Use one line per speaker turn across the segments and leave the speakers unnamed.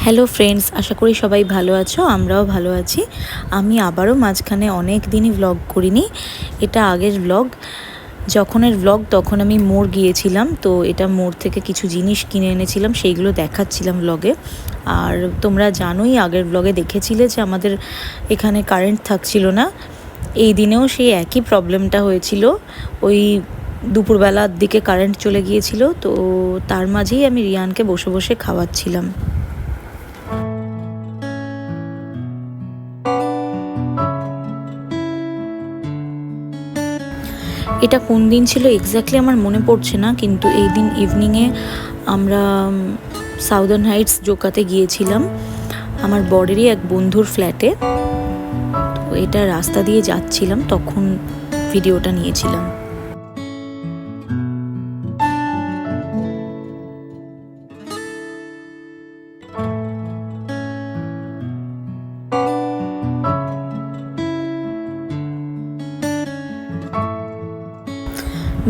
Hello friends, আশা করি সবাই ভালো আছো। আমরাও ভালো আছি। আমি আবারও মাঝখানে অনেক দিনই ব্লগ করিনি। এটা আগের ব্লগ, যখনের ব্লগ তখন আমি মোড় গিয়েছিলাম। তো এটা মোড় থেকে কিছু জিনিস কিনে এনেছিলাম, সেইগুলো দেখাচ্ছিলাম ব্লগে। আর তোমরা জানোই, আগের ব্লগে দেখেছিলে যে আমাদের এখানে কারেন্ট থাকছিল না। এই দিনেও সেই একই প্রবলেমটা হয়েছিল। ওই দুপুরবেলার দিকে কারেন্ট চলে গিয়েছিল। তো তার মাঝেই আমি রিয়ানকে বসে বসে খাওয়াচ্ছিলাম। এটা কোন দিন ছিল এক্স্যাক্টলি আমার মনে পড়ছে না, কিন্তু এই দিন ইভিনিংয়ে আমরা সাউদার্ন হাইটস জোকাতে গিয়েছিলাম আমার বরেরই এক বন্ধুর ফ্ল্যাটে। তো এটা রাস্তা দিয়ে যাচ্ছিলাম, তখন ভিডিওটা নিয়েছিলাম।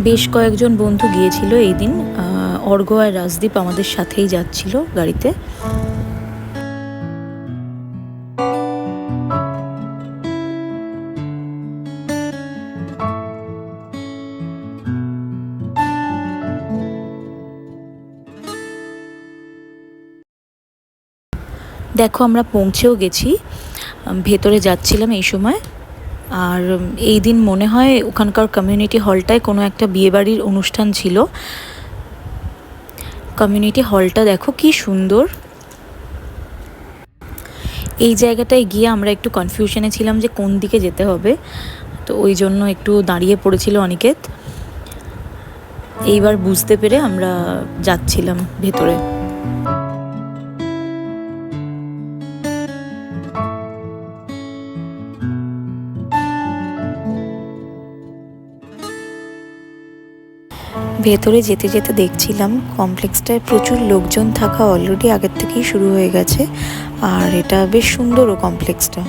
বেশ কয়েকজন বন্ধু গিয়েছিল এই দিন। অর্ঘ্য আর রাজদীপ আমাদের সাথেই যাচ্ছিল গাড়িতে। দেখো, আমরা পৌঁছেও গেছি, ভেতরে যাচ্ছিলাম এই সময়। আর এই দিন মনে হয় ওখানকার কমিউনিটি হলটায় কোনো একটা বিয়েবাড়ির অনুষ্ঠান ছিল। কমিউনিটি হলটা দেখো কি সুন্দর। এই জায়গাটায় গিয়ে আমরা একটু কনফিউশনে ছিলাম যে কোন দিকে যেতে হবে, তো ওই জন্য একটু দাঁড়িয়ে পড়েছিল অনিকেত। এইবার বুঝতে পেরে আমরা যাচ্ছিলাম ভেতরে। ভেতরে যেতে যেতে দেখছিলাম কমপ্লেক্সটায় প্রচুর লোকজন থাকা অলরেডি আগের থেকেই শুরু হয়ে গেছে। আর এটা বেশ সুন্দরও কমপ্লেক্সটা।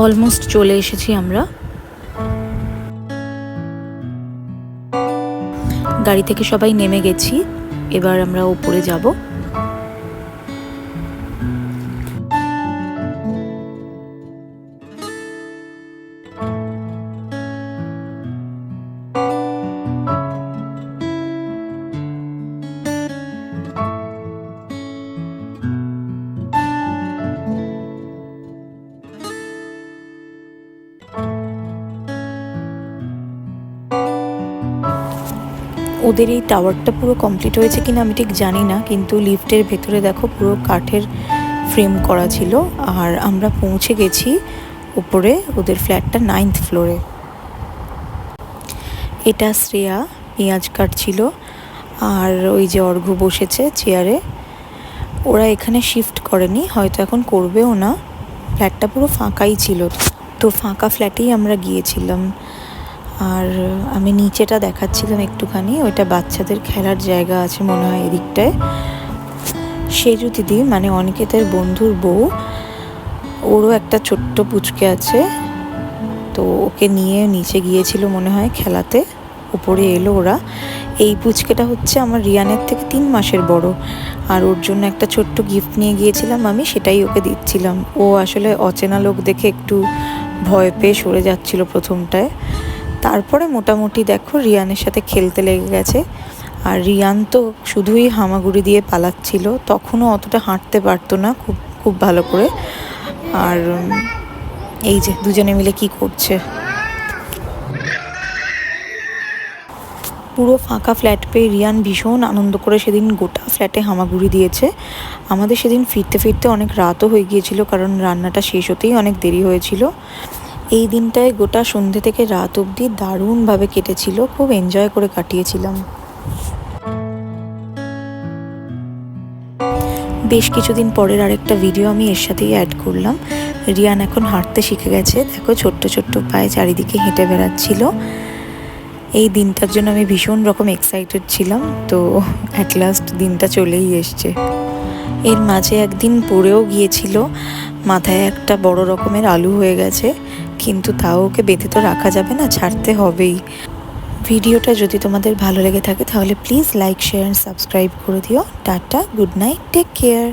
অলমোস্ট চলে এসেছি আমরা। গাড়ি থেকে সবাই নেমে গেছি, এবার আমরা উপরে যাব। ওদের এই টাওয়ারটা পুরো কমপ্লিট হয়েছে কিনা আমি ঠিক জানি না, কিন্তু লিফটের ভেতরে দেখো পুরো কাঠের ফ্রেম করা ছিল। আর আমরা পৌঁছে গেছি উপরে, ওদের ফ্ল্যাটটা 9th ফ্লোরে। এটা শ্রেয়া পেঁয়াজ কাটছিল, আর ওই যে অর্ঘ্য বসেছে চেয়ারে। ওরা এখানে শিফট করেনি, হয়তো এখন করবেও না। ফ্ল্যাটটা পুরো ফাঁকাই ছিল, তো ফাঁকা ফ্ল্যাটেই আমরা গিয়েছিলাম। আর আমি নিচেটা দেখাচ্ছিলাম একটুখানি, ওইটা বাচ্চাদের খেলার জায়গা আছে মনে হয় এদিকটায়। সেজু দিদি মানে অনিকেতের বন্ধুর বউ, ওরও একটা ছোট্ট পুচকে আছে, তো ওকে নিয়ে নিচে গিয়েছিল মনে হয় খেলাতে। উপরে এলো ওরা। এই পুচকেটা হচ্ছে আমার রিয়ানের থেকে 3 মাসের বড়, আর ওর জন্য একটা ছোট্ট গিফট নিয়ে গিয়েছিলাম আমি, সেটাই ওকে দিচ্ছিলাম। ও আসলে অচেনা লোক দেখে একটু ভয় পেয়ে সরে যাচ্ছিল প্রথমটায়, তারপরে মোটামুটি দেখো রিয়ানের সাথে খেলতে লেগে গেছে। আর রিয়ান তো শুধুই হামাগুড়ি দিয়ে পালাচ্ছিল, তখনও অতটা হাঁটতে পারতো না খুব খুব ভালো করে। আর এই যে দুজনে মিলে কি করছে। পুরো ফাঁকা ফ্ল্যাট পেয়ে রিয়ান ভীষণ আনন্দ করে সেদিন গোটা ফ্ল্যাটে হামাগুড়ি দিয়েছে। আমাদের সেদিন ফিরতে ফিরতে অনেক রাতও হয়ে গিয়েছিল, কারণ রান্নাটা শেষ হতেই অনেক দেরি হয়েছিল। এই দিনটায় গোটা সন্ধ্যে থেকে রাত অবধি দারুণভাবে কেটেছিল, খুব এনজয় করে কাটিয়েছিলাম। বেশ কিছুদিন পরের আরেকটা ভিডিও আমি এর সাথেই অ্যাড করলাম। রিয়ান এখন হাঁটতে শিখে গেছে, দেখো ছোট্ট ছোট্ট পায়ে চারিদিকে হেঁটে বেড়াচ্ছিল। এই দিনটার জন্য আমি ভীষণ রকম এক্সাইটেড ছিলাম, তো অ্যাট লাস্ট দিনটা চলেই এসছে। এর মাঝে একদিন পড়েও গিয়েছিল, মাথায় একটা বড় রকমের আলু হয়ে গেছে, কিন্তু তাও ওকে বেঁধে তো রাখা যাবে না, ছাড়তে হবেই। ভিডিওটা যদি তোমাদের ভালো লেগে থাকে তাহলে please like, share and subscribe করে দিও। Tata, good night, take care.